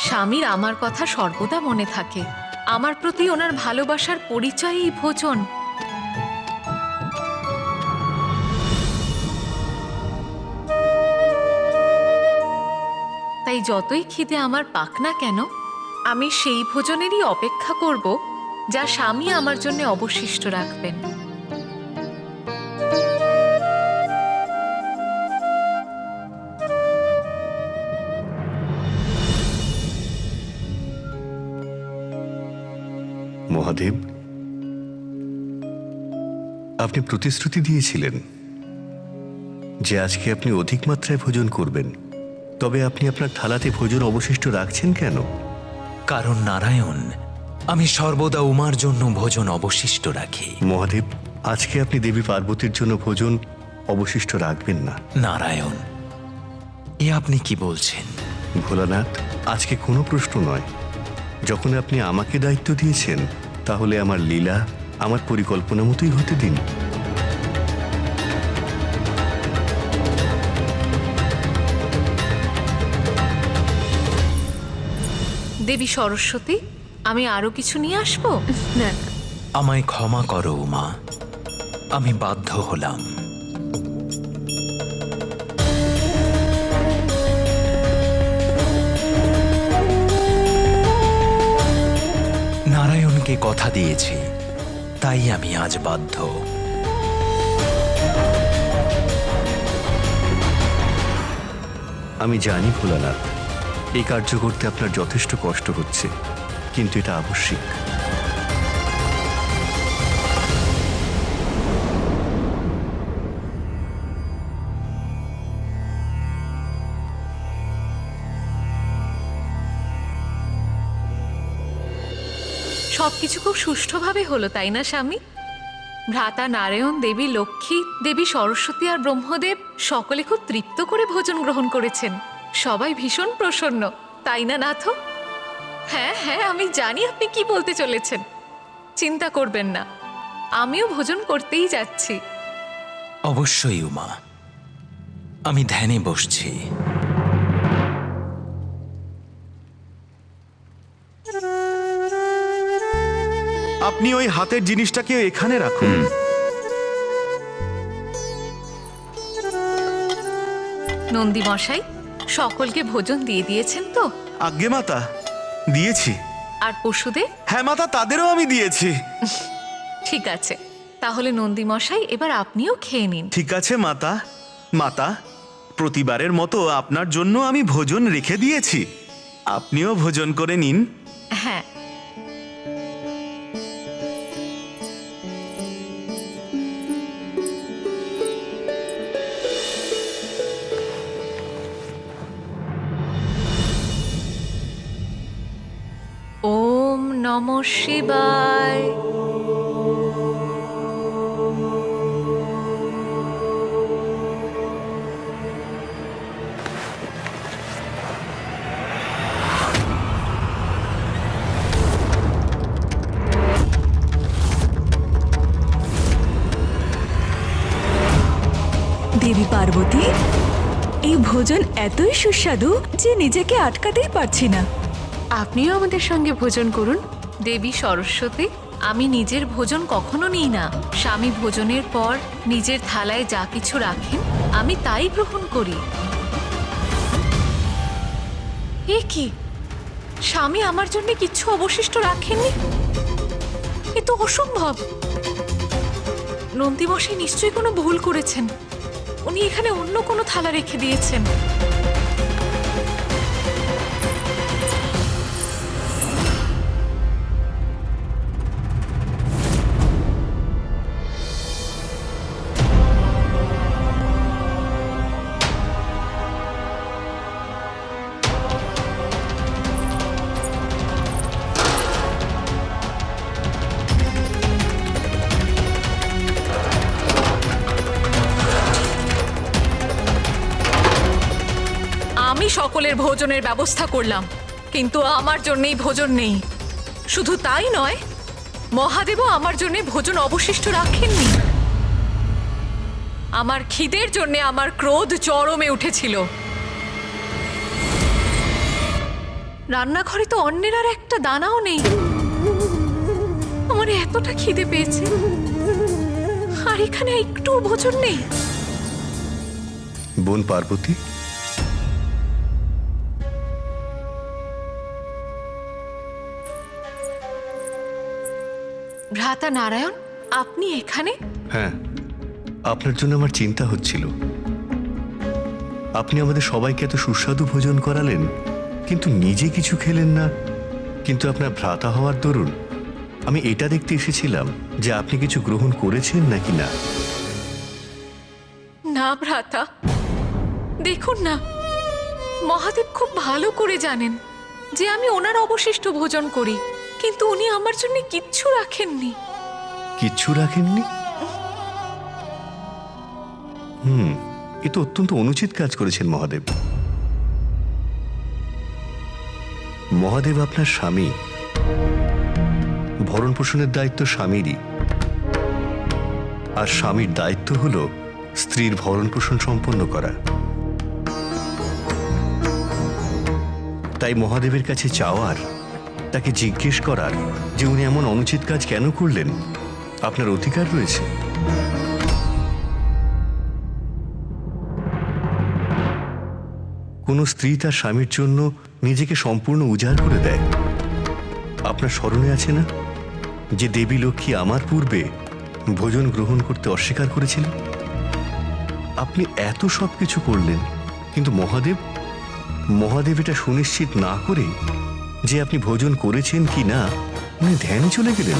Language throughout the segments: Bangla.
স্বামীর আমার কথা সর্বদা মনে থাকে। আমার প্রতি ওনার ভালোবাসার পরিচয়ই ভোজন। তাই যতই খিদে আমার পাক না কেন, আমি সেই ভোজনেরই অপেক্ষা করব যা স্বামী আমার জন্য অবশিষ্ট রাখবেন। মহাদেব, আপনি প্রতিশ্রুতি দিয়েছিলেন যে আজকে আপনি অধিক মাত্রায় ভোজন করবেন, তবে আপনি আপনার থালাতে ভোজন অবশিষ্ট রাখছেন কেন? কারণ নারায়ণ, আমি সর্বদা উমার জন্য ভোজন অবশিষ্ট রাখি। মহাদেব, আজকে আপনি দেবী পার্বতীর জন্য ভোজন অবশিষ্ট রাখবেন না। নারায়ণ, এ আপনি কি বলছেন? ভোলানাথ, আজকে কোনো প্রশ্ন নয়। যখন আপনি আমাকে দায়িত্ব দিয়েছেন, তাহলে আমার লীলা আমার পরিকল্পনা মতোই হতে দিন। দেবী সরস্বতী, আমি আরো কিছু নিয়ে আসবো? না, আমায় ক্ষমা করো উমা, আমি বাধ্য হলাম। নারায়ণকে কথা দিয়েছি, তাই আমি আজ বাধ্য। আমি জানি ভোলানাথ, এই কার্য করতে আপনার যথেষ্ট কষ্ট হচ্ছে, কিন্তু এটা আবশ্যিক। সবকিছু খুব সুষ্ঠুভাবে হলো, তাই না স্বামী? ভ্রাতা নারায়ণ, দেবী লক্ষ্মী, দেবী সরস্বতী আর ব্রহ্মদেব সকলে খুব তৃপ্ত করে ভোজন গ্রহণ করেছেন। সবাই ভীষণ প্রসন্ন, তাই না নাথ? হ্যাঁ হ্যাঁ, আমি জানি আপনি কি বলতে চলেছেন। চিন্তা করবেন না, আমিও ভোজন করতেই যাচ্ছি। অবশ্যই উমা, আমি ধ্যানে বসছি। আপনি ওই হাতের জিনিসটাকে এখানে রাখুন। নন্দী মশাই, সকলকে ভোজন দিয়ে দিয়েছেন তো? আজ্ঞে মাতা, দিয়েছি। আর পশুদের? হ্যাঁ মাতা, তাদেরও আমি দিয়েছি। ঠিক আছে, তাহলে নন্দী মশাই এবার আপনিও খেয়ে নিন। ঠিক আছে মাতা। মাতা, প্রতিবারের মতো আপনার জন্য আমি ভোজন রেখে দিয়েছি, আপনিও ভোজন করে নিন। হ্যাঁ। ওম নমঃ শিবায়। দেবী পার্বতী, এই ভোজন এতই সুস্বাদু যে নিজেকে আটকাতেই পারছি না। আপনিও আমাদের সঙ্গে ভোজন করুন। দেবী সরস্বতী, আমি নিজের ভোজন কখনো নিই না। স্বামী ভোজনের পর নিজের থালায় যা কিছু রাখেন, আমি তাই গ্রহণ করি। এ কি, স্বামী আমার জন্য কিচ্ছু অবশিষ্ট রাখেননি? এ তো অসম্ভব। নন্দীমশাই নিশ্চয়ই কোনো ভুল করেছেন, উনি এখানে অন্য কোনো থালা রেখে দিয়েছেন। আমি সকলের ভোজনের ব্যবস্থা করলাম, কিন্তু আমার জন্যই ভোজন নেই। শুধু তাই নয়, মহাদেবও আমার জন্য ভোজন অবশিষ্ট রাখেননি। আমার খিদের জন্য আমার ক্রোধ চরমে উঠেছিল। রান্নাঘরে তো অন্যের আর একটা দানাও নেই। আমার এতটা খিদে পেয়েছে, আর এখানে একটু ভোজন নেই। বোন পার্বতী, ভ্রাতা নারায়ণ, আপনি এখানে? হ্যাঁ, আপনার জন্য আমার চিন্তা হচ্ছিল। আপনি আমাদের সবাইকে এত সুস্বাদু ভোজন করালেন, কিন্তু নিজে কিছু খেলেন না। কিন্তু আপনার ভ্রাতা হওয়ার দরুন আমি এটা দেখতে এসেছিলাম যে আপনি কিছু গ্রহণ করেছেন নাকি না। না ভ্রাতা, দেখুন না, মহাদেব খুব ভালো করে জানেন যে আমি ওনার অবশিষ্ট ভোজন করি, কিন্তু উনি আমার জন্য কিচ্ছু রাখেননি। কিচ্ছু রাখেননি? এ তো অত্যন্ত অনুচিত কাজ করেছেন মহাদেব। মহাদেব আপনার স্বামী, ভরণ পোষণের দায়িত্ব স্বামীরই, আর স্বামীর দায়িত্ব হলো স্ত্রীর ভরণ পোষণ সম্পন্ন করা। তাই মহাদেবের কাছে চাওয়ার, তাকে জিজ্ঞেস করার যে উনি এমন অনুচিত কাজ কেন করলেন, আপনার অধিকার রয়েছে। কোনো স্ত্রী তার স্বামীর জন্য নিজেকে সম্পূর্ণ উজাড় করে দেয়। আপনার স্মরণে আছে না যে দেবী লক্ষ্মী আমার পূর্বে ভোজন গ্রহণ করতে অস্বীকার করেছিলেন? আপনি এত সব কিছু করলেন, কিন্তু মহাদেব এটা সুনিশ্চিত না করে যে আপনি ভোজন করেছেন কি না, উনি ধ্যানে চলে গেলেন।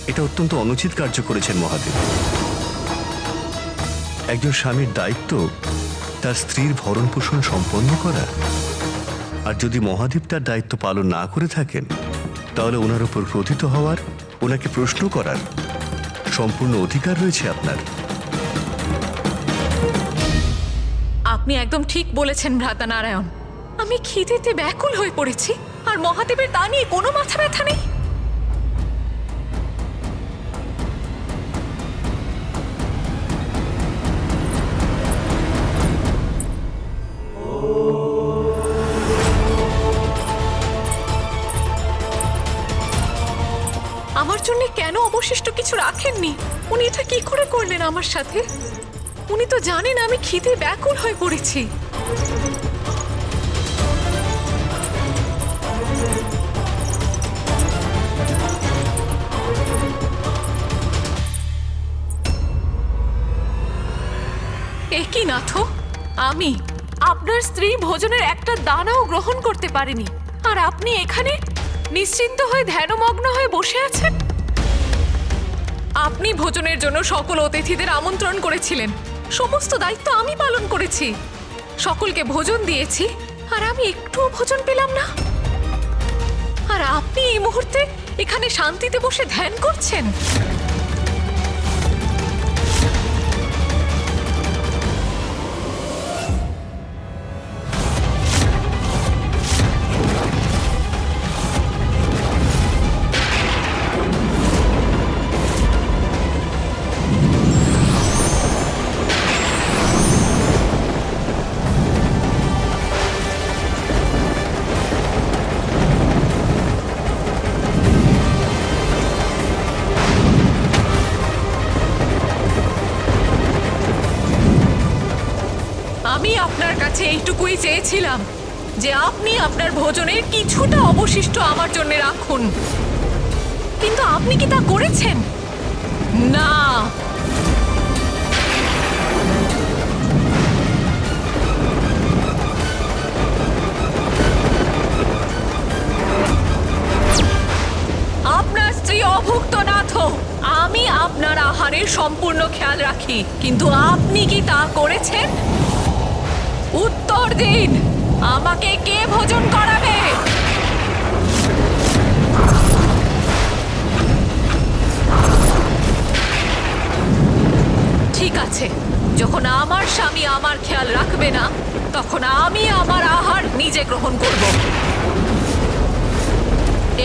এটা অত্যন্ত অনুচিত কার্য করেছেন মহাদেব। একজন স্বামীর দায়িত্ব তার স্ত্রীর ভরণ পোষণ সম্পন্ন করা, আর যদি মহাদেব তার দায়িত্ব পালন না করে থাকেন, তাহলে ওনার উপর ক্রোধিত হওয়ার, ওনাকে প্রশ্ন করার সম্পূর্ণ অধিকার রয়েছে আপনার। আপনি একদম ঠিক বলেছেন ভ্রাতা নারায়ণ। আমি খিদেতে ব্যাকুল হয়ে পড়েছি, আর মহাদেবের তা নিয়ে কোনো মাথা ব্যথা নেই। আমার জন্য কেন অবশিষ্ট কিছু রাখেননি? উনি এটা কি করে করলেন আমার সাথে? উনি তো জানেন আমি খিদে ব্যাকুল হয়ে পড়েছি। একই নাথ, আমি আপনার স্ত্রী ভোজনের একটা দানাও গ্রহণ করতে পারিনি, আর আপনি এখানে নিশ্চিন্ত হয়ে ধ্যানমগ্ন হয়ে বসে আছেন। আপনি ভোজনের জন্য সকল অতিথিদের আমন্ত্রণ করেছিলেন, সমস্ত দায়িত্ব আমি পালন করেছি, সকলকে ভোজন দিয়েছি, আর আমি একটুও ভোজন পেলাম না। আর আপনি এই মুহূর্তে এখানে শান্তিতে বসে ধ্যান করছেন। আমি আপনার কাছে এইটুকুই চেয়েছিলাম যে আপনি আপনার ভোজনের কিছুটা অবশিষ্ট আমার জন্য রাখুন, কিন্তু আপনি কি তা করেছেন? না। আপনার স্ত্রী অভুক্ত নাথ, আমি আপনার আহারের সম্পূর্ণ খেয়াল রাখি, কিন্তু আপনি কি তা করেছেন? উত্তর দিন, আমাকে কে ভোজন করাবে? ঠিক আছে, যখন আমার স্বামী আমার খেয়াল রাখবে না, তখন আমি আমার আহার নিজে গ্রহণ করব।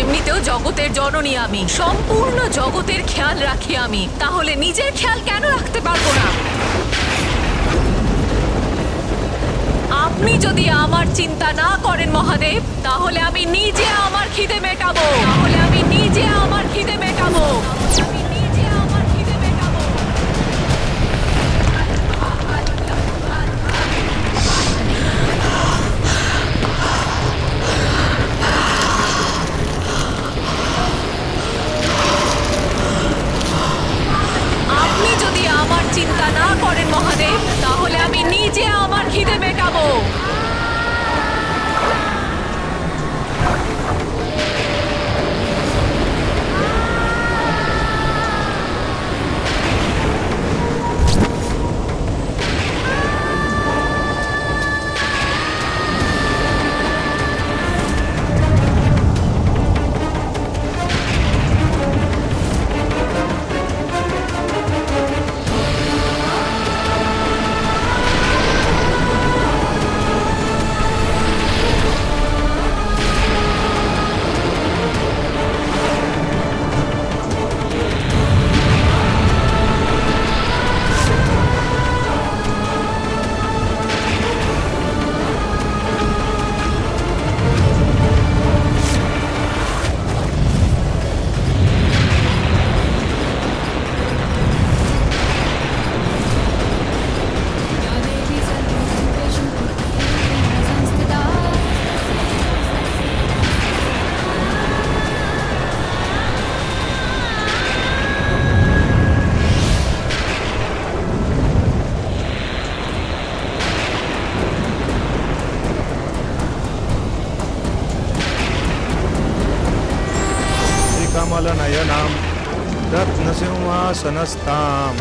এমনিতেও জগতের জননী আমি, সম্পূর্ণ জগতের খেয়াল রাখি আমি, তাহলে নিজের খেয়াল কেন রাখতে পারবো না? আপনি যদি আমার চিন্তা না করেন মহাদেব, তাহলে আমি নিজে আমার খিদে মেটাবো। তাহলে আমি নিজে আমার খিদে মেটাবো। আমি নিজে আমার খিদে মেটাবো। আপনি যদি আমার চিন্তা না করেন মহাদেব, তাহলে আমি নিজে আমার খিদে মেটাবো। कमलनयनां रत्नसिंहासनस्थां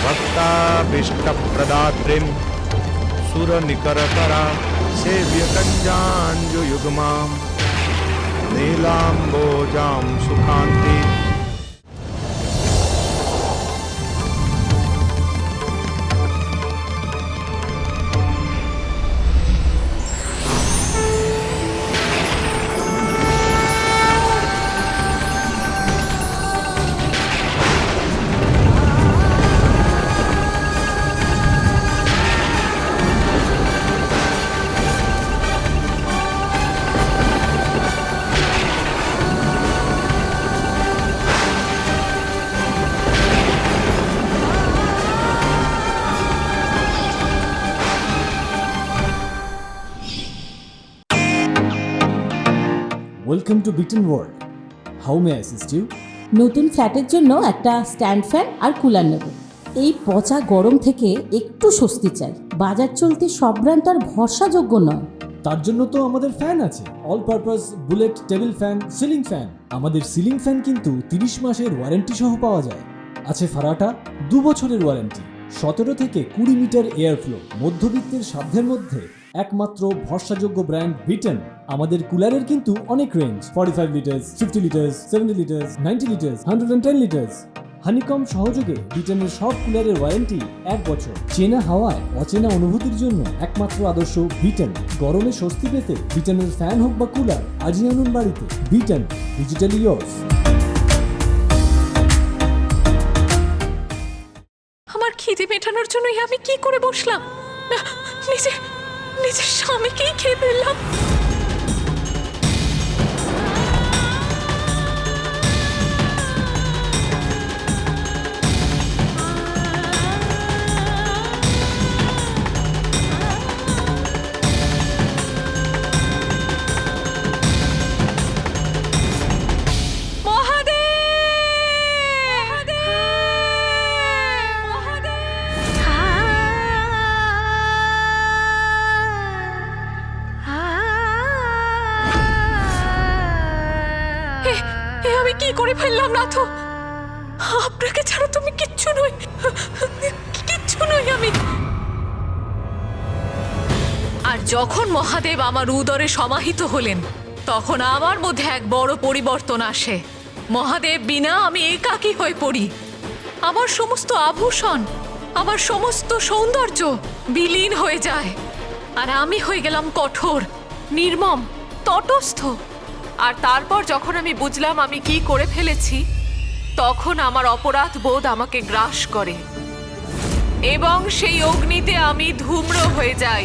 भक्ताभीष्टप्रदात्रीं सुरनिकरकरां सेव्यकञ्जाञ्जुयुग्मां नीलाम्बोजां सुखान्ति। Welcome to Beaten World. How may I assist you? নতুন ফ্ল্যাটের জন্য একটা স্ট্যান্ড ফ্যান আর কুলার নেব। এই পচা গরম থেকে একটু স্বস্তি চাই। বাজার চলতে সব ব্র্যান্ড আর ভরসাযোগ্য নয়। তার জন্য তো আমাদের ফ্যান আছে, all purpose bullet table fan, ceiling fan. আমাদের সিলিং ফ্যান কিন্তু 30 মাসের ওয়ারেন্টি সহ পাওয়া যায়। আছে ফারাটা 2 বছরের ওয়ারেন্টি, 17 থেকে 20 মিটার এয়ার ফ্লো। মধ্যবিত্তের সাধ্যের মধ্যে একমাত্র ভরসাযোগ্য ব্র্যান্ড বিটেন। আমাদের কুলারের কিন্তু অনেক range, 45 litres, 50 litres, 70 litres, 90 litres, 110 litres. Honeycomb সহযোগে বিটেনের সব কুলারের ওয়ারেন্টি 1 বছর। চেনা হাওয়ায় অচেনা অনুভূতির জন্য একমাত্র আদর্শ বিটেন। গরমে স্বস্তি পেতে বিটেনের ফ্যান হোক বা কুলার, আজই আনুন বাড়িতে। Beaten, digitally yours. আমার খিদে মেটানোর জন্যই আমি কি করে বসলাম না, নিজের স্বামীকেই খেয়ে ফেললাম। আমি কি করে ফেললাম না তো, আপনাকে ছাড়া তুমি কিচ্ছু নই, কিচ্ছু নই আমি। আর যখন মহাদেব আমার উদরে সমাহিত হলেন, তখন আমার মধ্যে এক বড় পরিবর্তন আসে। মহাদেব বিনা আমি একাকী হয়ে পড়ি। আমার সমস্ত আভূষণ, আমার সমস্ত সৌন্দর্য বিলীন হয়ে যায়, আর আমি হয়ে গেলাম কঠোর, নির্মম, তটস্থ। আর তারপর যখন আমি বুঝলাম আমি কি করে ফেলেছি, তখন আমার অপরাধ বোধ আমাকে গ্রাস করে এবং সেই অগ্নিতে আমি ধূম্র হয়ে যাই।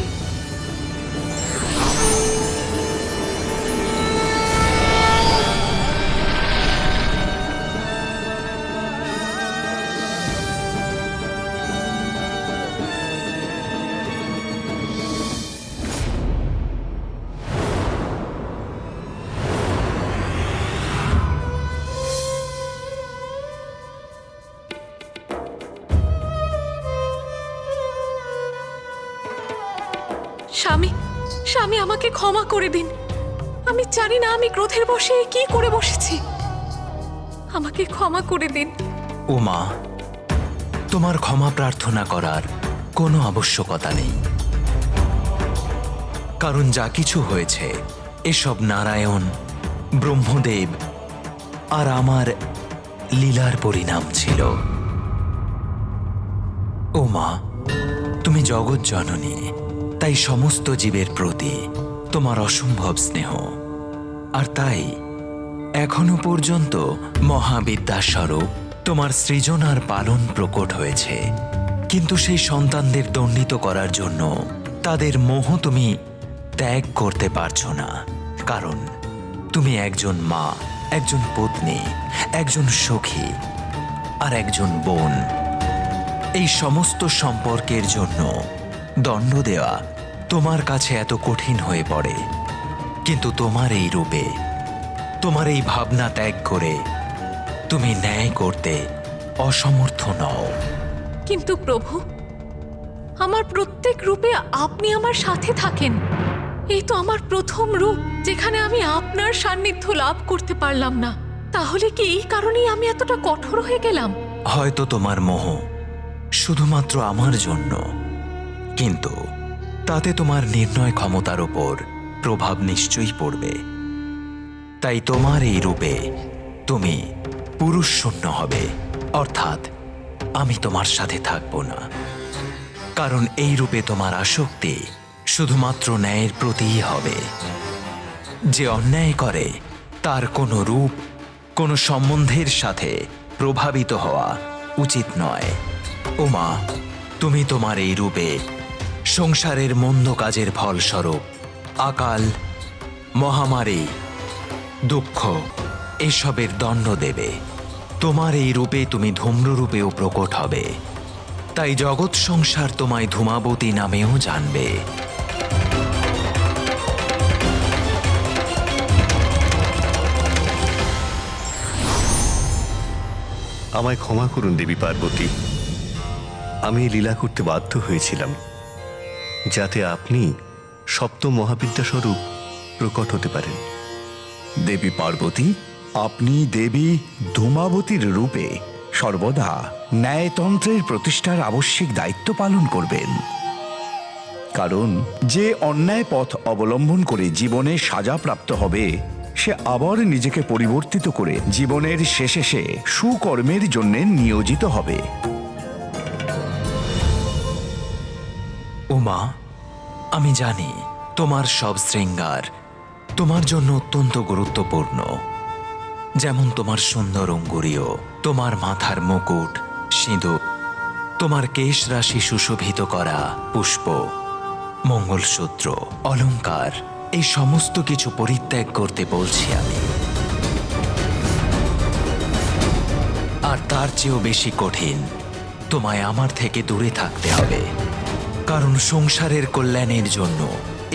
স্বামী, স্বামী আমাকে ক্ষমা করে দিন। আমি জানি না আমি ক্রোধের বশে কি করে বসেছি। আমাকে ক্ষমা করে দিন। উমা, তোমার ক্ষমা প্রার্থনা করার কোনো আবশ্যকতা নেই, কারণ যা কিছু হয়েছে এসব নারায়ণ, ব্রহ্মদেব আর আমার লীলার পরিণাম ছিল। উমা, তুমি জগৎ জননী, তাই সমস্ত জীবের প্রতি তোমার অসম্ভব স্নেহ, আর তাই এখনো পর্যন্ত মহাবিদ্যাস্বরূপ তোমার সৃজন আর পালন প্রকট হয়েছে। কিন্তু সেই সন্তানদের দণ্ডিত করার জন্য তাদের মোহ তুমি ত্যাগ করতে পারছো না, কারণ তুমি একজন মা, একজন পত্নী, একজন সখী আর একজন বোন। এই সমস্ত সম্পর্কের জন্য দণ্ড দেওয়া তোমার কাছে এত কঠিন হয়ে পড়ে, কিন্তু তোমার এই রূপে, তোমার এই ভাবনা ত্যাগ করে তুমি ন্যায় করতে অসমর্থ নও। কিন্তু প্রভু, আমার প্রত্যেক রূপে আপনি আমার সাথে থাকেন। এই তো আমার প্রথম রূপ যেখানে আমি আপনার সান্নিধ্য লাভ করতে পারলাম না। তাহলে কি এই কারণেই আমি এতটা কঠোর হয়ে গেলাম? হয়তো তোমার মোহ শুধুমাত্র আমার জন্য, কিন্তু তাতে তোমার নির্ণয় ক্ষমতার উপর প্রভাব নিশ্চয়ই পড়বে। তাই তোমার এই রূপে তুমি পুরুষ শূন্য হবে, অর্থাৎ আমি তোমার সাথে থাকব না, কারণ এই রূপে তোমার আসক্তি শুধুমাত্র ন্যায়ের প্রতিই হবে। যে অন্যায় করে তার কোনো রূপ, কোনো সম্বন্ধের সাথে প্রভাবিত হওয়া উচিত নয়। উমা, তুমি তোমার এই রূপে সংসারের মন্দ কাজের ফলস্বরূপ আকাল, মহামারী, দুঃখ এসবের দণ্ড দেবে। তোমার এই রূপে তুমি ধূম্ররূপেও প্রকট হবে, তাই জগৎ সংসার তোমায় ধূমাবতী নামেও জানবে। আমায় ক্ষমা করুন দেবী পার্বতী। আমি এই লীলা করতে বাধ্য হয়েছিলাম, যাতে আপনি সপ্তম মহাবিদ্যাস্বরূপ প্রকট হতে পারেন। দেবী পার্বতী, আপনি দেবী ধূমাবতীর রূপে সর্বদা ন্যায়তন্ত্রের প্রতিষ্ঠার আবশ্যিক দায়িত্ব পালন করবেন, কারণ যে অন্যায় পথ অবলম্বন করে জীবনে সাজাপ্রাপ্ত হবে, সে আবার নিজেকে পরিবর্তিত করে জীবনের শেষে সে সুকর্মের জন্য নিয়োজিত হবে। উমা, আমি জানি তোমার সব শৃঙ্গার তোমার জন্য অত্যন্ত গুরুত্বপূর্ণ, যেমন তোমার সুন্দর অঙ্গুরীয়, তোমার মাথার মুকুট, সিঁদুর, তোমার কেশ রাশি সুশোভিত করা পুষ্প, মঙ্গলসূত্র, অলংকার, এই সমস্ত কিছু পরিত্যাগ করতে বলছি আমি। আর তার চেয়েও বেশি কঠিন, তোমায় আমার থেকে দূরে থাকতে হবে, কারণ সংসারের কল্যাণের জন্য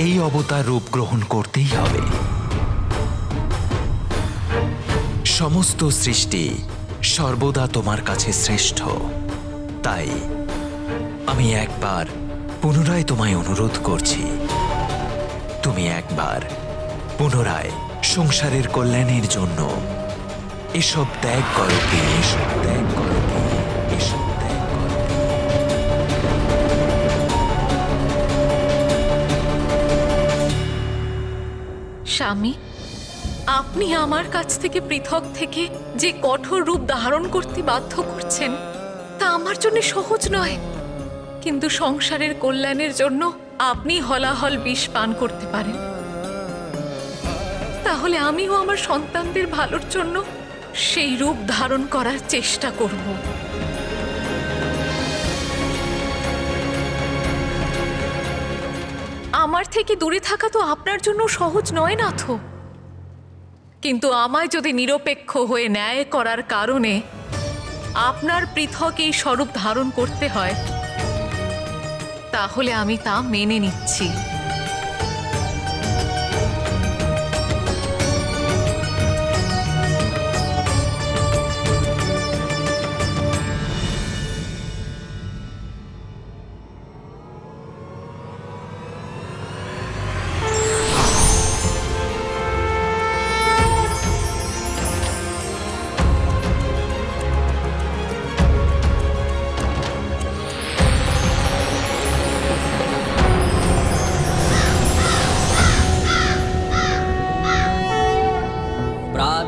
এই অবতার রূপ গ্রহণ করতেই হবে। সমস্ত সৃষ্টি সর্বদা তোমার কাছে শ্রেষ্ঠ, তাই আমি একবার পুনরায় তোমায় অনুরোধ করছি, তুমি একবার পুনরায় সংসারের কল্যাণের জন্য এসব ত্যাগ করো, এসব ত্যাগ করো, এসব ত্যাগ করো। স্বামী, আপনি আমার কাছ থেকে পৃথক থেকে যে কঠোর রূপ ধারণ করতে বাধ্য করছেন, তা আমার জন্য সহজ নয়। কিন্তু সংসারের কল্যাণের জন্য আপনি হলাহল বিষ পান করতে পারেন। তাহলে আমিও আমার সন্তানদের ভালোর জন্য সেই রূপ ধারণ করার চেষ্টা করব। আমার থেকে দূরে থাকা তো আপনার জন্য সহজ নয়, নাথ। কিন্তু আমায় যদি নিরপেক্ষ হয়ে ন্যায় করার কারণে আপনার পৃথক এই স্বরূপ ধারণ করতে হয়, তাহলে আমি তা মেনে নিচ্ছি।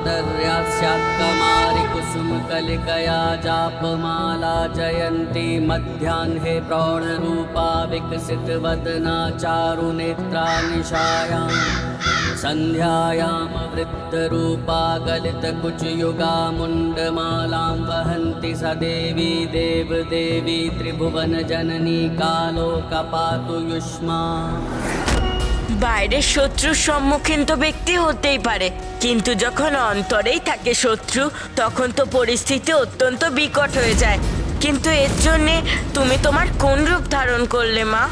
मातर्यास्यात्कमारिकुसुमकलिकया जापमाला जयन्ती मध्याह्ने प्रौढरूपा विकसितवदना चारुनेत्रा निशायां सन्ध्यायां वृद्धरूपा गलितकुचयुगा मुण्डमालां वहन्ति स देवी देवदेवी त्रिभुवनजननी कालोकपातु युष्मा। বাইরের শত্রুর সম্মুখীন তো ব্যক্তি হতেই পারে, কিন্তু যখন অন্তরেই থাকে শত্রু তখন তো পরিস্থিতি অত্যন্ত বিকট হয়ে যায়। কিন্তু এর জন্যে তুমি তোমার কোন রূপ ধারণ করলে মা?